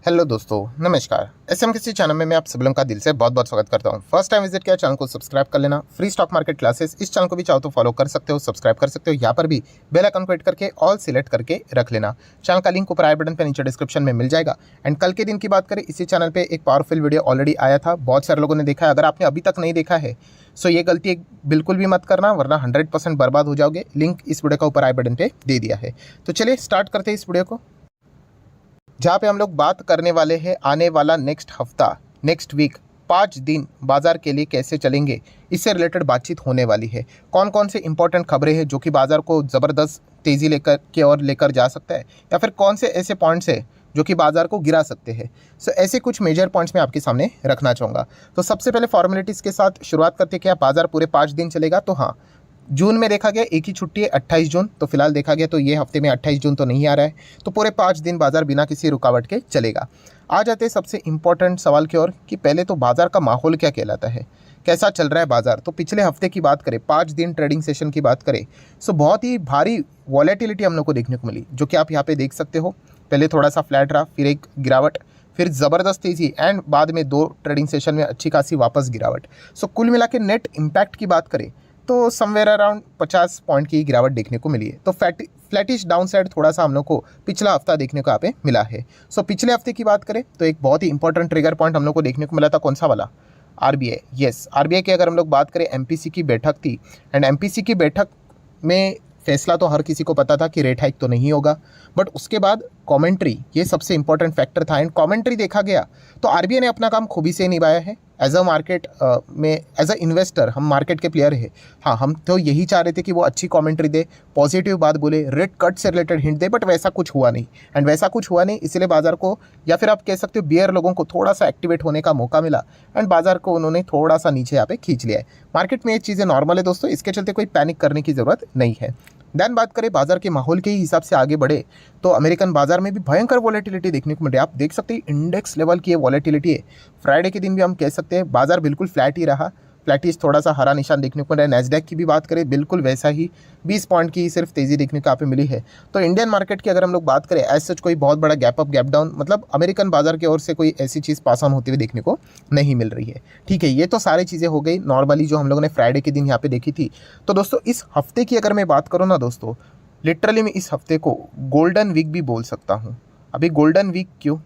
Hello दोस्तों, नमस्कार। SMKC channel में मैं आप सभी लोगों का दिल से बहुत बहुत स्वागत करता हूं। फर्स्ट टाइम विजिट किया चैनल को सब्सक्राइब कर लेना। फ्री स्टॉक मार्केट क्लासेस इस चैनल को भी चाहो तो फॉलो कर सकते हो, सब्सक्राइब कर सकते हो। यहाँ पर भी बेल आइकन को हिट करके ऑल सिलेक्ट करके रख लेना। चैनल का लिंक ऊपर आई बटन पर नीचे डिस्क्रिप्शन में मिल जाएगा। एंड कल के दिन की बात करें, इसी चैनल पर एक पावरफुल वीडियो ऑलरेडी आया था, बहुत सारे लोगों ने देखा है। अगर आपने अभी तक नहीं देखा है सो ये गलती बिल्कुल भी मत करना, वरना 100% बर्बाद हो जाओगे। लिंक इस वीडियो का ऊपर आई बटन पे दे दिया है। तो चलिए स्टार्ट करते हैं इस वीडियो को, जहाँ पे हम लोग बात करने वाले हैं आने वाला नेक्स्ट हफ्ता, नेक्स्ट वीक 5 दिन बाजार के लिए कैसे चलेंगे, इससे रिलेटेड बातचीत होने वाली है। कौन कौन से इंपॉर्टेंट खबरें हैं जो कि बाजार को ज़बरदस्त तेज़ी लेकर के और लेकर जा सकता है, या फिर कौन से ऐसे पॉइंट्स हैं जो कि बाजार को गिरा सकते हैं। सो ऐसे कुछ मेजर पॉइंट्स मैं आपके सामने रखना चाहूँगा। तो सबसे पहले फॉर्मेलिटीज़ के साथ शुरुआत करते क्या बाजार पूरे 5 दिन चलेगा। तो हाँ, जून में देखा गया एक ही छुट्टी है 28 जून, तो फिलहाल देखा गया तो ये हफ्ते में 28 जून तो नहीं आ रहा है, तो पूरे 5 दिन बाजार बिना किसी रुकावट के चलेगा। आ जाते हैं सबसे इंपॉर्टेंट सवाल की ओर कि पहले तो बाजार का माहौल क्या कहलाता है, कैसा चल रहा है बाजार। तो पिछले हफ्ते की बात करें, 5 दिन ट्रेडिंग सेशन की बात करें, सो बहुत ही भारी वॉलेटिलिटी हम लोग को देखने को मिली, जो कि आप यहाँ पे देख सकते हो। पहले थोड़ा सा फ्लैट रहा, फिर एक गिरावट, फिर ज़बरदस्त तेज़ी, एंड बाद में 2 ट्रेडिंग सेशन में अच्छी खासी वापस गिरावट। सो कुल मिला के नेट इम्पैक्ट की बात करें तो समवेयर अराउंड 50 पॉइंट की गिरावट देखने को मिली है। तो फ्लैटिश डाउन साइड थोड़ा सा हम लोग को पिछला हफ्ता देखने को यहाँ पे मिला है। सो पिछले हफ्ते की बात करें तो एक बहुत ही इंपॉर्टेंट ट्रिगर पॉइंट हम लोग को देखने को मिला था, कौन सा वाला, आरबीआई। यस, आरबीआई की अगर हम लोग बात करें, एमपीसी की बैठक थी, एंड एमपीसी की बैठक में फैसला तो हर किसी को पता था कि रेट हाइक तो नहीं होगा, बट उसके बाद कमेंट्री ये सबसे इंपॉर्टेंट फैक्टर था। एंड कमेंट्री देखा गया तो आरबीआई ने अपना काम खूबी से निभाया है। एज अ मार्केट में, एज अ इन्वेस्टर, हम मार्केट के प्लेयर है। हाँ, हम तो यही चाह रहे थे कि वो अच्छी कमेंट्री दे, पॉजिटिव बात बोले, रेट कट से रिलेटेड हिंट दे, बट वैसा कुछ हुआ नहीं। एंड वैसा कुछ हुआ नहीं, इसलिए बाजार को, या फिर आप कह सकते हो बियर लोगों को थोड़ा सा एक्टिवेट होने का मौका मिला, एंड बाजार को उन्होंने थोड़ा सा नीचे यहाँ पे खींच लिया है। मार्केट में ये चीज़ें नॉर्मल है दोस्तों, इसके चलते कोई पैनिक करने की ज़रूरत नहीं है। देन बात करें बाजार के माहौल के ही हिसाब से आगे बढ़े तो अमेरिकन बाजार में भी भयंकर वॉलेटिलिटी देखने को मिल रही है। आप देख सकते हैं इंडेक्स लेवल की ये वॉलेटिलिटी है। फ्राइडे के दिन भी हम कह सकते हैं बाजार बिल्कुल फ्लैट ही रहा, फ्लैटिश, थोड़ा सा हरा निशान देखने को मिल रहा है। नैस्डैक की भी बात करें बिल्कुल वैसा ही 20 पॉइंट की सिर्फ तेज़ी देखने को यहाँ पे मिली है। तो इंडियन मार्केट की अगर हम लोग बात करें, एज सच कोई बहुत बड़ा गैप अप गैप डाउन, मतलब अमेरिकन बाजार की ओर से कोई ऐसी चीज़ पास ऑन होती हुई देखने को नहीं मिल रही है। ठीक है, ये तो सारी चीज़ें हो गई नॉर्मली जो हम लोगों ने फ्राइडे के दिन यहाँ पे देखी थी। तो दोस्तों इस हफ्ते की अगर मैं बात करूँ ना दोस्तों, लिटरली मैं इस हफ्ते को गोल्डन वीक भी बोल सकता हूँ। अभी गोल्डन वीक क्यों?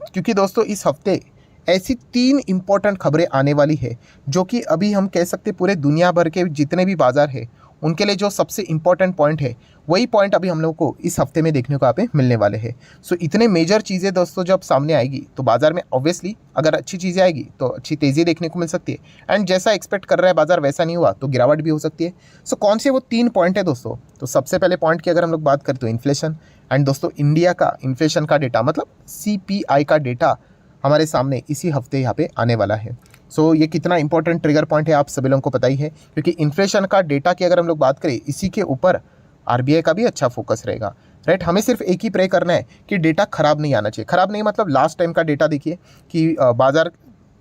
क्योंकि दोस्तों इस हफ्ते ऐसी 3 इंपॉर्टेंट खबरें आने वाली है जो कि अभी हम कह सकते पूरे दुनिया भर के जितने भी बाजार है उनके लिए जो सबसे इंपॉर्टेंट पॉइंट है, वही पॉइंट अभी हम लोग को इस हफ्ते में देखने को यहाँ पे मिलने वाले हैं। सो इतने मेजर चीज़ें दोस्तों जब सामने आएगी तो बाजार में ऑब्वियसली अगर अच्छी चीज़ें आएगी तो अच्छी तेज़ी देखने को मिल सकती है, एंड जैसा एक्सपेक्ट कर रहा है बाजार वैसा नहीं हुआ तो गिरावट भी हो सकती है। सो कौन से वो 3 पॉइंट है दोस्तों? तो सबसे पहले पॉइंट की अगर हम लोग बात करें तो इन्फ्लेशन। एंड दोस्तों इंडिया का इन्फ्लेशन का डेटा, मतलब सीपीआई का डेटा हमारे सामने इसी हफ्ते यहाँ पे आने वाला है। सो ये कितना इंपॉर्टेंट ट्रिगर पॉइंट है आप सभी लोगों को पता ही है, क्योंकि इन्फ्लेशन का डेटा की अगर हम लोग बात करें, इसी के ऊपर आरबीआई का भी अच्छा फोकस रहेगा। राइट, हमें सिर्फ एक ही प्रे करना है कि डेटा खराब नहीं आना चाहिए। खराब नहीं मतलब लास्ट टाइम का डेटा देखिए कि बाजार,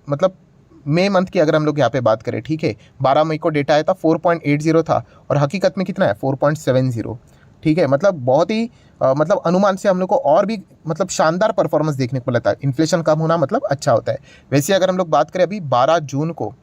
मतलब मई मंथ की अगर हम लोग यहाँ पे बात करें, ठीक है, 12 मई को डेटा आया था 4.80 था, और हकीकत में कितना है 4.70। ठीक है, मतलब बहुत ही मतलब अनुमान से हम लोग को और भी मतलब शानदार परफॉर्मेंस देखने को मिलता है। इन्फ्लेशन कम होना मतलब अच्छा होता है। वैसे अगर हम लोग बात करें, अभी 12 जून को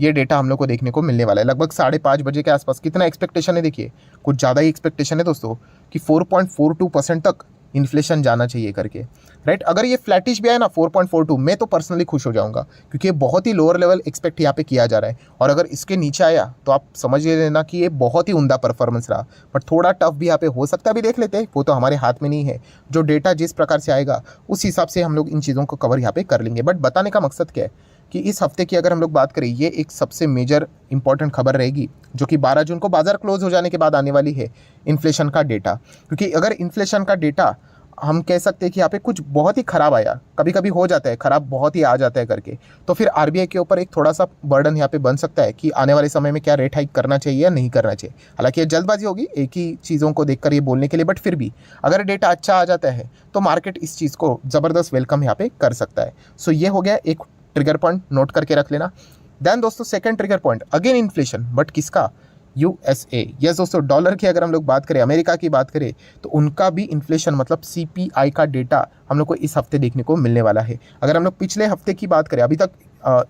ये डेटा हम लोग को देखने को मिलने वाला है, लगभग 5:30 बजे के आसपास। कितना एक्सपेक्टेशन है देखिए, कुछ ज़्यादा ही एक्सपेक्टेशन है दोस्तों कि 4.42% तक इन्फ्लेशन जाना चाहिए करके। राइट, अगर ये फ्लैटिश भी आया ना 4.42, मैं तो पर्सनली खुश हो जाऊंगा, क्योंकि ये बहुत ही लोअर लेवल एक्सपेक्ट यहाँ पे किया जा रहा है। और अगर इसके नीचे आया तो आप समझ लेना कि ये बहुत ही उम्दा परफॉर्मेंस रहा, बट थोड़ा टफ भी यहाँ पे हो सकता है। भी देख लेते हैं, वो तो हमारे हाथ में नहीं है। जो डेटा जिस प्रकार से आएगा उस हिसाब से हम लोग इन चीज़ों को कवर यहाँ पे कर लेंगे। बट बताने का मकसद क्या है कि इस हफ्ते की अगर हम लोग बात करें, ये एक सबसे मेजर इंपॉर्टेंट खबर रहेगी जो कि 12 जून को बाजार क्लोज हो जाने के बाद आने वाली है, इन्फ्लेशन का डेटा। क्योंकि अगर इन्फ्लेशन का डेटा हम कह सकते हैं कि यहाँ पे कुछ बहुत ही ख़राब आया, कभी कभी हो जाता है ख़राब, बहुत ही आ जाता है करके, तो फिर आरबीआई के ऊपर एक थोड़ा सा बर्डन यहाँ पे बन सकता है कि आने वाले समय में क्या रेट हाइक करना चाहिए या नहीं करना चाहिए। हालांकि ये जल्दबाजी होगी एक ही चीज़ों को देखकर ये बोलने के लिए, बट फिर भी अगर डेटा अच्छा आ जाता है तो मार्केट इस चीज़ को ज़बरदस्त वेलकम यहाँ पे कर सकता है। सो ये हो गया एक ट्रिगर पॉइंट, नोट करके रख लेना। देन दोस्तों second trigger point, again inflation, but किसका? यूएसए। यस दोस्तों, डॉलर की अगर हम लोग बात करें, अमेरिका की बात करें, तो उनका भी इन्फ्लेशन मतलब सीपीआई का डेटा हम लोग को इस हफ्ते देखने को मिलने वाला है। अगर हम लोग पिछले हफ्ते की बात करें, अभी तक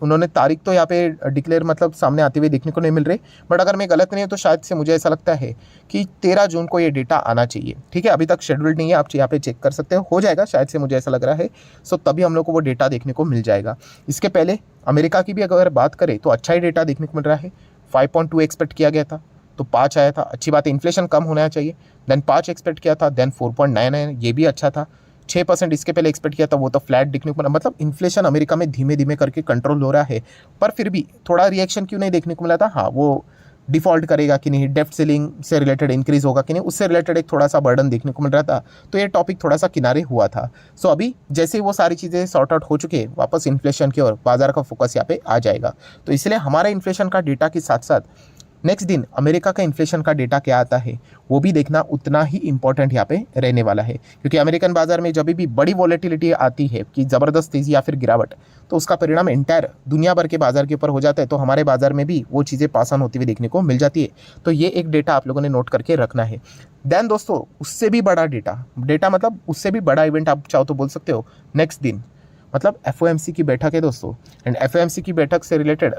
उन्होंने तारीख तो यहाँ पे डिक्लेयर मतलब सामने आते हुए देखने को नहीं मिल रही, बट अगर मैं गलत नहीं हूँ तो शायद से मुझे ऐसा लगता है कि 13 जून को ये डेटा आना चाहिए। ठीक है, अभी तक शेड्यूल्ड नहीं है, आप यहाँ पे चेक कर सकते हो जाएगा शायद से, मुझे ऐसा लग रहा है। सो तभी हम लोग को वो डेटा देखने को मिल जाएगा। इसके पहले अमेरिका की भी अगर बात करें तो अच्छा ही डेटा देखने को मिल रहा है। 5.2 एक्सपेक्ट किया गया था तो 5 आया था, अच्छी बात है। इन्फ्लेशन कम होना चाहिए, देन 5 एक्सपेक्ट किया था, देन 4.9 है, ये भी अच्छा था। 6% इसके पहले एक्सपेक्ट किया था, वो तो फ्लैट दिखने को मिला। मतलब इन्फ्लेशन अमेरिका में धीमे धीमे करके कंट्रोल हो रहा है, पर फिर भी थोड़ा रिएक्शन क्यों नहीं देखने को मिला था। हाँ, वो डिफॉल्ट करेगा कि नहीं, डेप्ट सीलिंग से रिलेटेड इंक्रीज होगा कि नहीं, उससे रिलेटेड एक थोड़ा सा बर्डन देखने को मिल रहा था, तो ये टॉपिक थोड़ा सा किनारे हुआ था। सो अभी जैसे वो सारी चीज़ें सॉर्ट आउट हो चुके, वापस इन्फ्लेशन की ओर बाजार का फोकस यहाँ पे आ जाएगा। तो इसलिए हमारा इन्फ्लेशन का डेटा के साथ साथ नेक्स्ट दिन अमेरिका का इन्फ्लेशन का डेटा क्या आता है वो भी देखना उतना ही इंपॉर्टेंट यहाँ पे रहने वाला है, क्योंकि अमेरिकन बाजार में जब भी बड़ी वॉलेटिलिटी आती है कि ज़बरदस्त तेज़ी या फिर गिरावट, तो उसका परिणाम एंटायर दुनिया भर के बाजार के ऊपर हो जाता है। तो हमारे बाजार में भी वो चीज़ें पास ऑन होती हुई देखने को मिल जाती है। तो ये एक डेटा आप लोगों ने नोट करके रखना है। देन दोस्तों, उससे भी बड़ा डेटा मतलब उससे भी बड़ा इवेंट आप चाहो तो बोल सकते हो नेक्स्ट दिन, मतलब FOMC की बैठक है दोस्तों। एंड FOMC की बैठक से रिलेटेड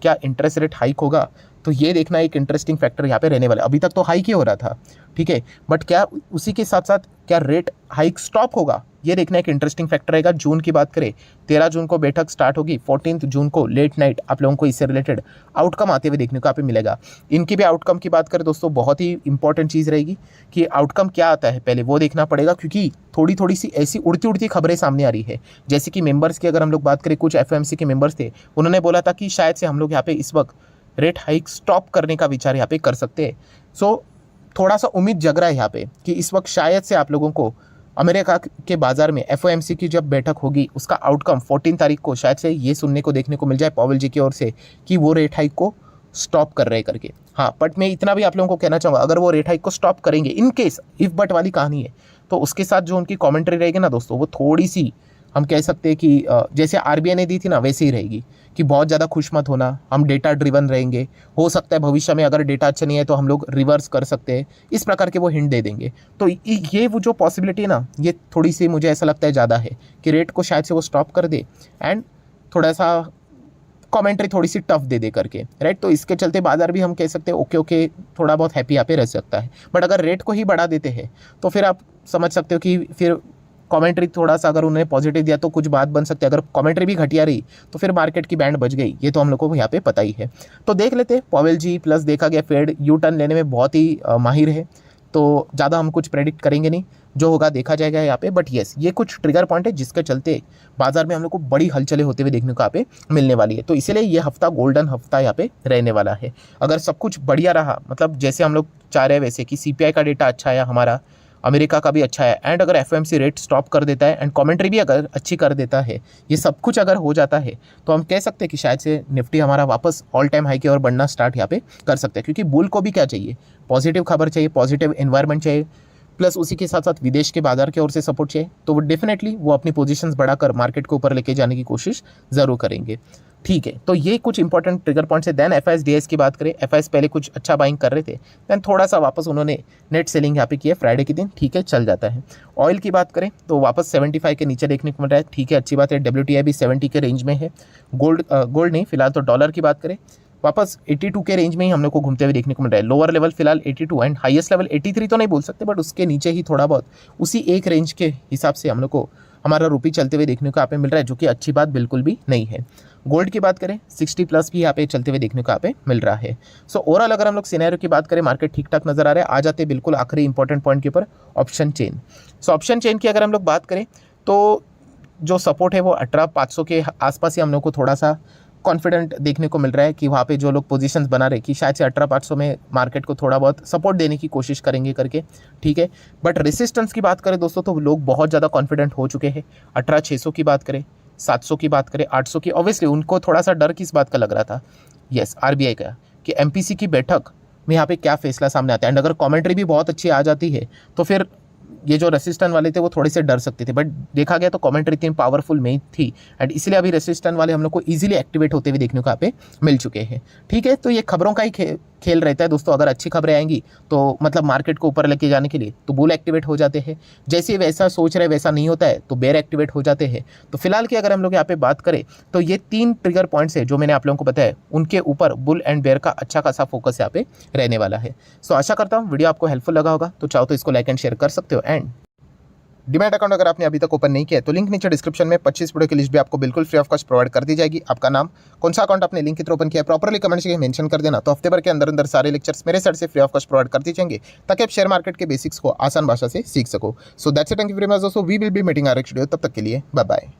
क्या इंटरेस्ट रेट हाइक होगा, तो ये देखना एक इंटरेस्टिंग फैक्टर यहाँ पे रहने वाला है। अभी तक तो हाइक ही हो रहा था, ठीक है, बट क्या उसी के साथ साथ क्या रेट हाइक स्टॉप होगा, ये देखना एक इंटरेस्टिंग फैक्टर रहेगा। जून की बात करें, 13 जून को बैठक स्टार्ट होगी, 14 जून को लेट नाइट आप लोगों को इससे रिलेटेड आउटकम आते हुए देखने को यहाँ पे मिलेगा। इनकी भी आउटकम की बात करें दोस्तों, बहुत ही इंपॉर्टेंट चीज़ रहेगी कि आउटकम क्या आता है, पहले वो देखना पड़ेगा, क्योंकि थोड़ी सी ऐसी उड़ती खबरें सामने आ रही है। जैसे कि मेंबर्स की अगर हम लोग बात करें, कुछ FOMC के मेंबर्स थे, उन्होंने बोला था कि शायद से हम लोग यहाँ पे इस वक्त रेट हाइक स्टॉप करने का विचार यहाँ पे कर सकते हैं। सो थोड़ा सा उम्मीद जग रहा है यहाँ पे कि इस वक्त शायद से आप लोगों को अमेरिका के बाजार में FOMC की जब बैठक होगी उसका आउटकम 14 तारीख को शायद से ये सुनने को देखने को मिल जाए पॉवेल जी की ओर से कि वो रेट हाइक को स्टॉप कर रहे करके। हाँ, बट मैं इतना भी आप लोगों को कहना चाहूँगा, अगर वो रेट हाइक को स्टॉप करेंगे, इन केस इफ बट वाली कहानी है, तो उसके साथ जो उनकी कॉमेंट्री रहेगी ना दोस्तों, वो थोड़ी सी हम कह सकते हैं कि जैसे RBI ने दी थी ना, वैसे ही रहेगी कि बहुत ज़्यादा खुश मत होना, हम डेटा ड्रिवन रहेंगे, हो सकता है भविष्य में अगर डेटा अच्छा नहीं है तो हम लोग रिवर्स कर सकते हैं, इस प्रकार के वो हिंट दे देंगे। तो ये वो जो पॉसिबिलिटी है ना, ये थोड़ी सी मुझे ऐसा लगता है ज़्यादा है कि रेट को शायद से वो स्टॉप कर दे एंड थोड़ा सा कमेंट्री थोड़ी सी टफ दे करके, राइट। तो इसके चलते बाजार भी हम कह सकते हैं ओके थोड़ा बहुत हैप्पी यहाँ पे रह सकता है। बट अगर रेट को ही बढ़ा देते हैं तो फिर आप समझ सकते हो कि फिर कमेंट्री थोड़ा सा अगर उन्होंने पॉजिटिव दिया तो कुछ बात बन सकती है, अगर कमेंट्री भी घटिया रही तो फिर मार्केट की बैंड बच गई, ये तो हम लोग को यहाँ पे पता ही है। तो देख लेते हैं, पॉवेल जी प्लस देखा गया फेड यू टर्न लेने में बहुत ही माहिर है, तो ज़्यादा हम कुछ प्रेडिक्ट करेंगे नहीं, जो होगा देखा जाएगा यहाँ पे। बट येस, ये कुछ ट्रिगर पॉइंट है जिसके चलते बाजार में हम लोग को बड़ी हलचलें होते हुए देखने को यहाँ पे मिलने वाली है। तो इसीलिए ये हफ्ता गोल्डन हफ्ता यहाँ पे रहने वाला है। अगर सब कुछ बढ़िया रहा, मतलब जैसे हम लोग चाह रहे हैं वैसे कि CPI का डेटा अच्छा है हमारा, अमेरिका का भी अच्छा है, एंड अगर FOMC रेट स्टॉप कर देता है एंड कमेंट्री भी अगर अच्छी कर देता है, ये सब कुछ अगर हो जाता है, तो हम कह सकते हैं कि शायद से निफ्टी हमारा वापस ऑल टाइम हाई की ओर बढ़ना स्टार्ट यहाँ पे कर सकते हैं। क्योंकि बुल को भी क्या चाहिए, पॉजिटिव खबर चाहिए, पॉजिटिव एनवायरनमेंट चाहिए, प्लस उसी के साथ साथ विदेश के बाजार की ओर से सपोर्ट चाहिए, तो वो डेफिनेटली वो अपनी पोजीशंस बढ़ाकर मार्केट को ऊपर लेके जाने की कोशिश ज़रूर करेंगे। ठीक है, तो ये कुछ इंपॉर्टेंट ट्रिगर पॉइंट्स है। देन FIS-DIS की बात करें, FIS पहले कुछ अच्छा बाइंग कर रहे थे, देन थोड़ा सा वापस उन्होंने नेट सेलिंग यहाँ पे की है फ्राइडे के दिन, ठीक है, चल जाता है। ऑयल की बात करें तो वापस 75 के नीचे देखने को मिल रहा है, ठीक है, अच्छी बात है। WTI भी 70 के रेंज में है। गोल्ड नहीं, फिलहाल तो डॉलर की बात करें वापस 82 के रेंज में ही हम लोग को घूमते हुए देखने को मिल रहा है। लोअर लेवल फिलहाल 82 एंड हाईएस्ट लेवल 83 तो नहीं बोल सकते, बट उसके नीचे ही थोड़ा बहुत उसी एक रेंज के हिसाब से हम लोग को हमारा रुपी चलते हुए देखने को यहाँ पे मिल रहा है, जो कि अच्छी बात बिल्कुल भी नहीं है। गोल्ड की बात करें 60 प्लस भी यहाँ पे चलते हुए देखने को यहाँ पे मिल रहा है। सो ओवरऑल अगर हम लोग सिनेरियो की बात करें, मार्केट ठीक ठाक नजर आ रहा है। आ जाते बिल्कुल आखिरी इंपॉर्टेंट पॉइंट के ऊपर, option chain. So option chain की अगर हम लोग बात करें तो जो सपोर्ट है वो 18,500 के आसपास ही हम लोग को थोड़ा सा कॉन्फिडेंट देखने को मिल रहा है कि वहाँ पे जो लोग पोजीशंस बना रहे कि शायद से 18,500 में मार्केट को थोड़ा बहुत सपोर्ट देने की कोशिश करेंगे करके, ठीक है। बट रेसिस्टेंस की बात करें दोस्तों तो लोग बहुत ज़्यादा कॉन्फिडेंट हो चुके हैं। 18,600 की बात करें, 700 की बात करें, 800 की, ऑब्वियसली उनको थोड़ा सा डर किस बात का लग रहा था, यस RBI का, कि MPC की बैठक में यहाँ पे क्या फैसला सामने आता है। एंड अगर कॉमेंट्री भी बहुत अच्छी आ जाती है तो फिर ये जो रेसिस्टेंट वाले थे वो थोड़े से डर सकते थे, बट देखा गया तो कमेंट्री इतनी पावरफुल नहीं थी एंड इसलिए अभी रेसिस्टेंट वाले हम लोग को इजीली एक्टिवेट होते हुए देखने को यहाँ पे मिल चुके हैं, ठीक है। तो ये खबरों का ही खेल रहता है दोस्तों। अगर अच्छी खबरें आएंगी तो मतलब मार्केट को ऊपर लेके जाने के लिए तो बुल एक्टिवेट हो जाते हैं, जैसे वैसा सोच रहे वैसा नहीं होता है तो बेयर एक्टिवेट हो जाते हैं। तो फिलहाल की अगर हम लोग यहाँ पे बात करें तो ये 3 ट्रिगर पॉइंट्स है जो मैंने आप लोगों को बताया, उनके ऊपर बुल एंड बेयर का अच्छा खासा फोकस यहाँ पे रहने वाला है। सो आशा करता हूँ वीडियो आपको हेल्पफुल लगा होगा, तो चाहो तो इसको लाइक एंड शेयर कर सकते हो। एंड डीमैट अकाउंट अगर आपने अभी तक ओपन नहीं किया है तो लिंक नीचे डिस्क्रिप्शन में 25 वीडियो की लिस्ट भी आपको बिल्कुल फ्री ऑफ कॉस्ट प्रोवाइड कर दी जाएगी। आपका नाम, कौन सा अकाउंट आपने लिंक के थ्रू ओपन किया है, प्रॉपरली कमेंट करके मेंशन कर देना, तो हफ्ते भर के अंदर अंदर सारे लेक्चर्स मेरे साइड से फ्री ऑफ कॉस्ट प्रोवाइड कर दी जाएंगे, ताकि आप शेयर मार्केट के बेसिक्स को आसान भाषा से सीख सको। So that's it, thank you very much दोस्तों, we will be meeting our next video, तब तक के लिए बाय बाय।